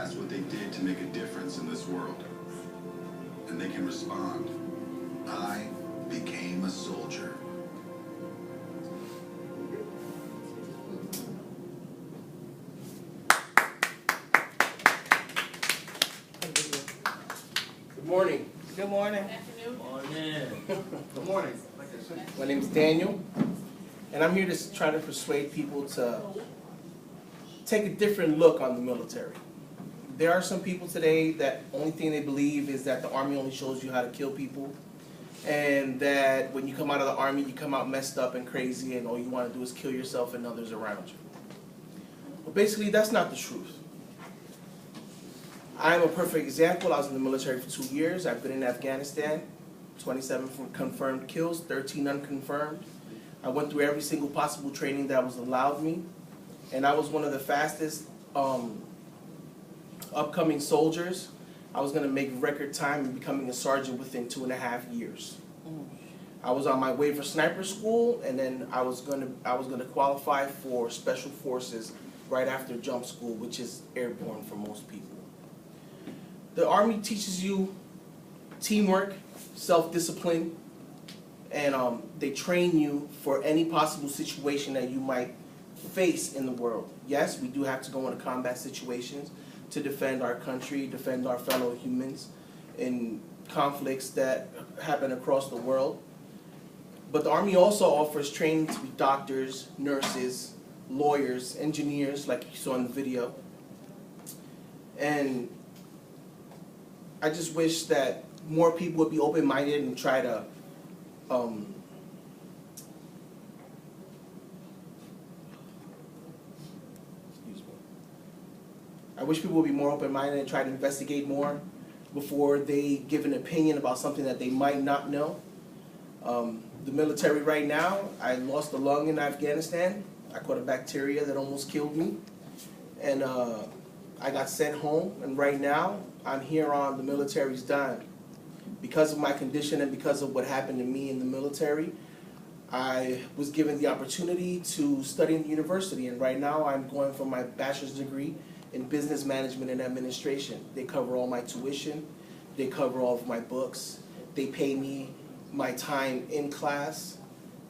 That's what they did to make a difference in this world. And they can respond. I became a soldier. Good morning. Good morning. Good morning. My name is Daniel, and I'm here to try to persuade people to take a different look on the military. There are some people today that only thing they believe is that the Army only shows you how to kill people, and that when you come out of the Army, you come out messed up and crazy, and all you want to do is kill yourself and others around you. Well, basically, that's not the truth. I'm a perfect example. I was in the military for 2 years. I've been in Afghanistan, 27 confirmed kills, 13 unconfirmed. I went through every single possible training that was allowed me, and I was one of the fastest upcoming soldiers. I was going to make record time in becoming a sergeant within 2.5 years. I was on my way for sniper school, and then I was going to qualify for special forces right after jump school, which is airborne for most people. The Army teaches you teamwork, self-discipline, and they train you for any possible situation that you might face in the world. Yes, we do have to go into combat situations to defend our country, defend our fellow humans in conflicts that happen across the world. But the Army also offers training to be doctors, nurses, lawyers, engineers, like you saw in the video. And I just wish that more people would be open-minded and try to I wish people would be more open-minded and try to investigate more before they give an opinion about something that they might not know. The military right now, I lost a lung in Afghanistan. I caught a bacteria that almost killed me. And I got sent home, and right now I'm here on the military's dime. Because of my condition and because of what happened to me in the military, I was given the opportunity to study in the university, and right now I'm going for my bachelor's degree in business management and administration. They cover all my tuition, they cover all of my books, they pay me my time in class,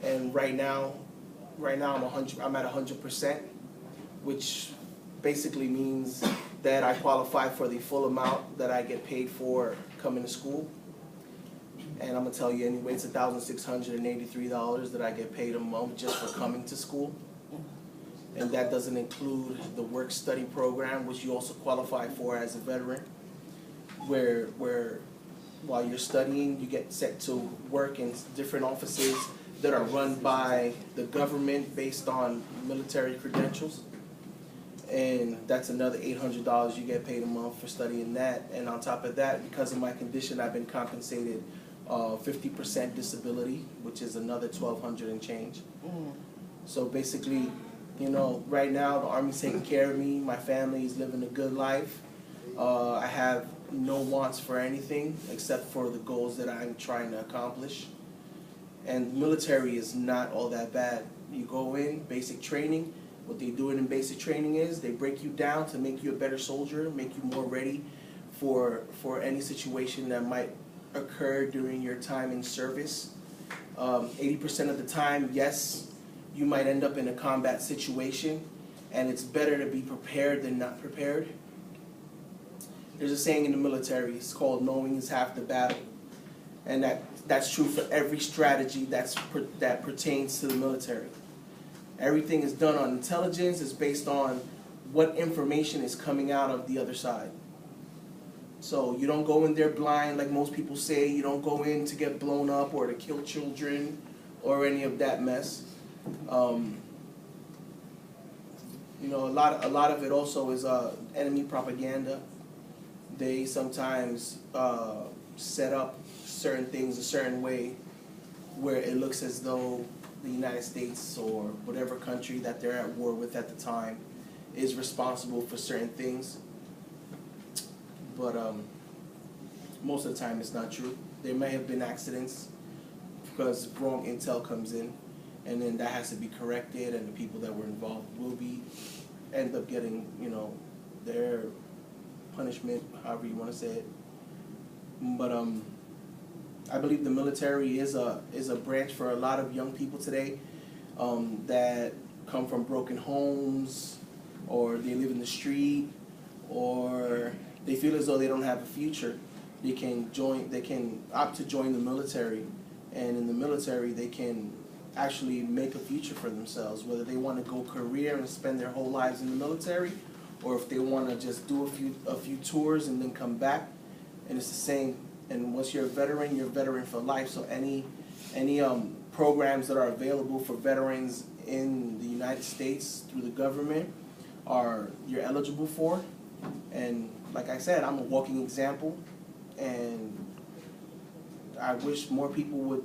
and right now I'm at 100%, which basically means that I qualify for the full amount that I get paid for coming to school. And I'm gonna tell you anyway, it's $1,683 that I get paid a month just for coming to school. And that doesn't include the work-study program, which you also qualify for as a veteran, where while you're studying, you get set to work in different offices that are run by the government based on military credentials. And that's another $800 you get paid a month for studying that. And on top of that, because of my condition, I've been compensated 50% disability, which is another $1,200 and change. So basically, you know, right now the Army's taking care of me. My family is living a good life. I have no wants for anything except for the goals that I'm trying to accomplish. And the military is not all that bad. You go in, basic training. What they do in basic training is they break you down to make you a better soldier, make you more ready for any situation that might occur during your time in service. 80% of the time, yes, you might end up in a combat situation, and it's better to be prepared than not prepared. There's a saying in the military, it's called knowing is half the battle. And that's true for every strategy that pertains to the military. Everything is done on intelligence. It's based on what information is coming out of the other side. So you don't go in there blind like most people say. You don't go in to get blown up or to kill children or any of that mess. You know, a lot of it also is enemy propaganda. They sometimes set up certain things a certain way where it looks as though the United States or whatever country that they're at war with at the time is responsible for certain things. But most of the time it's not true. There may have been accidents because wrong intel comes in, and then that has to be corrected, and the people that were involved will end up getting, you know, their punishment, however you want to say it. But I believe the military is a branch for a lot of young people today that come from broken homes, or they live in the street, or they feel as though they don't have a future. They can opt to join the military, and in the military they can actually make a future for themselves, whether they want to go career and spend their whole lives in the military, or if they want to just do a few tours and then come back. And it's the same. And once you're a veteran for life. So any programs that are available for veterans in the United States through the government you're eligible for. And like I said, I'm a walking example, and I wish more people would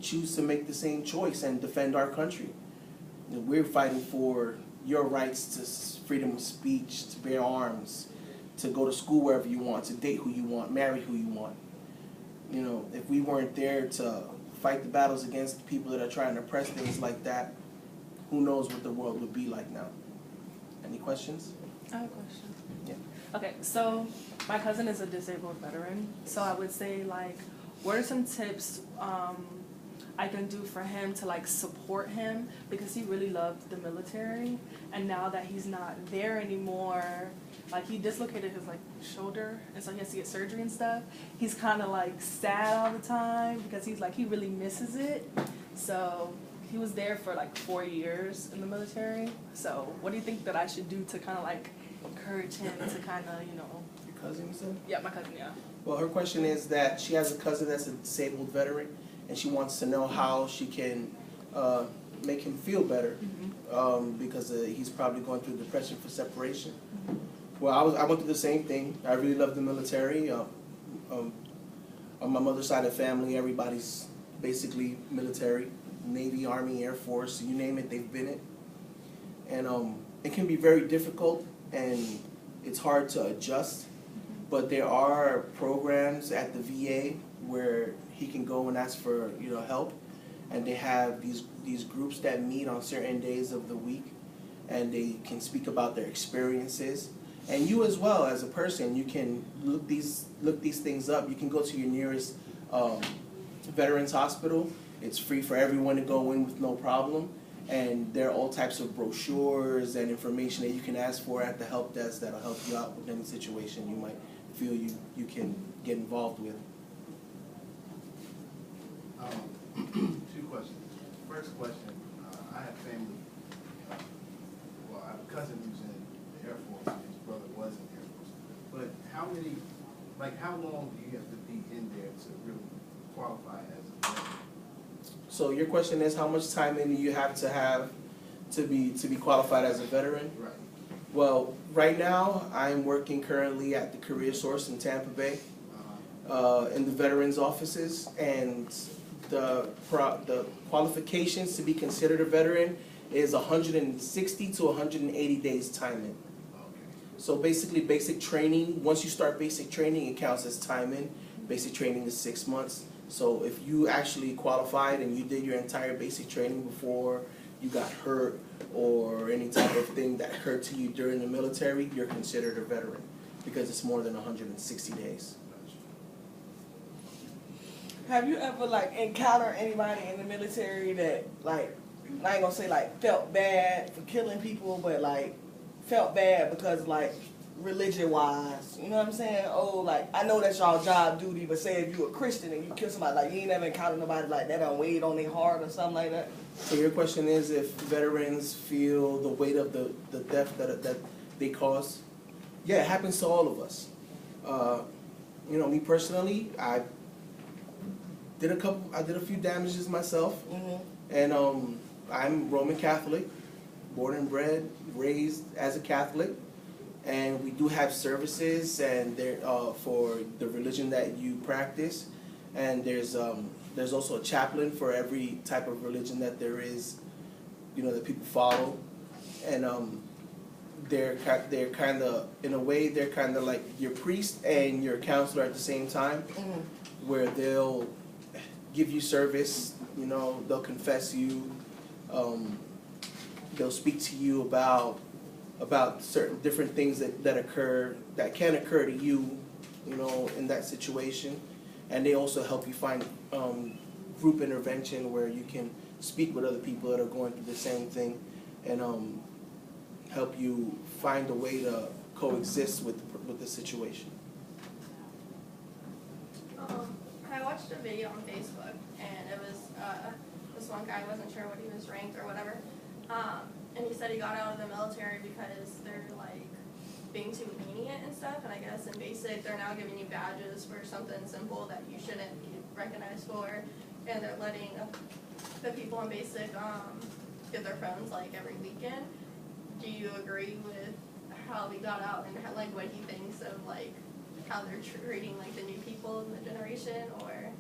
choose to make the same choice and defend our country. We're fighting for your rights to freedom of speech, to bear arms, to go to school wherever you want, to date who you want, marry who you want. You know, if we weren't there to fight the battles against the people that are trying to oppress things like that, who knows what the world would be like now. Any questions? I have a question. Yeah. Okay, so my cousin is a disabled veteran, so I would say, like, what are some tips I can do for him to, like, support him, because he really loved the military, and now that he's not there anymore, like, he dislocated his, like, shoulder, and so he has to get surgery and stuff. He's kind of, like, sad all the time because he's like, he really misses it. So he was there for like 4 years in the military. So what do you think that I should do to kind of, like, encourage him to kind of, you know? Your cousin, you said? Yeah, my cousin, yeah. Well, her question is that she has a cousin that's a disabled veteran, and she wants to know how she can make him feel better, because he's probably going through depression for separation. Well, I went through the same thing. I really love the military. On my mother's side of the family, everybody's basically military, Navy, Army, Air Force, you name it, they've been it. And it can be very difficult, and it's hard to adjust. But there are programs at the VA where he can go and ask for, you know, help, and they have these groups that meet on certain days of the week, and they can speak about their experiences. And you as well, as a person, you can look these things up. You can go to your nearest veterans hospital. It's free for everyone to go in with no problem. And there are all types of brochures and information that you can ask for at the help desk that'll help you out with any situation you might feel you can get involved with. Two questions. First question, I have family, well, I have a cousin who's in the Air Force, and his brother was in the Air Force. But how long do you have to be in there to really qualify as a veteran? So your question is, how much time in do you have to be qualified as a veteran? Right. Well, right now I'm working currently at the Career Source in Tampa Bay, in the veterans offices, and the qualifications to be considered a veteran is 160 to 180 days time in. So basically basic training, once you start basic training, it counts as time in. Basic training is 6 months. So if you actually qualified and you did your entire basic training before you got hurt or any type of thing that occurred to you during the military, you're considered a veteran because it's more than 160 days. Have you ever, like, encountered anybody in the military that, like, I ain't gonna say, like, felt bad for killing people, but, like, felt bad because, like, religion-wise, you know what I'm saying? Oh, like, I know that's y'all job duty, but say if you a Christian and you kill somebody, like, you ain't never encountered nobody like that on weighed on their heart or something like that? So your question is if veterans feel the weight of the death that they cause? Yeah, it happens to all of us. You know, me personally, I did a few damages myself, and I'm Roman Catholic, born and bred, raised as a Catholic, and we do have services and there for the religion that you practice, and there's also a chaplain for every type of religion that there is, you know, that people follow, and they're kind of, in a way, they're kind of like your priest and your counselor at the same time, where they'll give you service, you know, they'll confess you, they'll speak to you about about certain different things that occur, that can occur to you, you know, in that situation. And they also help you find group intervention where you can speak with other people that are going through the same thing, and help you find a way to coexist with the situation. I watched a video on Facebook, and it was this one guy wasn't sure what he was ranked or whatever, and he said he got out of the military because they're like being too lenient and stuff. And I guess in basic, they're now giving you badges for something simple that you shouldn't be recognized for, and they're letting the people in basic get their phones like every weekend. Do you agree with how he got out and how, like what he thinks of like how they're treating like the new people in the generation, or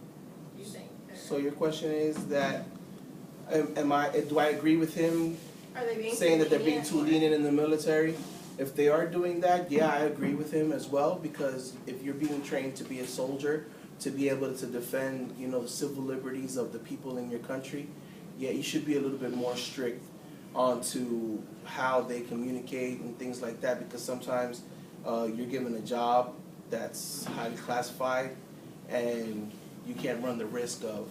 do you think So your question is that, do I agree with him are they being saying too that they're being too or- lenient in the military? If they are doing that, yeah, I agree with him as well, because if you're being trained to be a soldier, to be able to defend, you know, the civil liberties of the people in your country, yeah, you should be a little bit more strict onto how they communicate and things like that, because sometimes you're given a job that's highly classified, and you can't run the risk of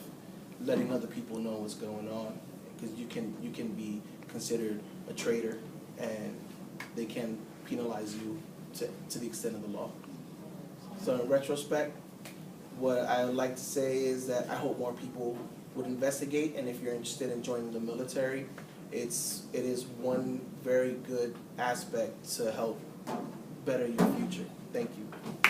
letting other people know what's going on, because you can be considered a traitor, and they can penalize you to the extent of the law. So in retrospect, what I would like to say is that I hope more people would investigate, and if you're interested in joining the military, it is one very good aspect to help better your future. Thank you.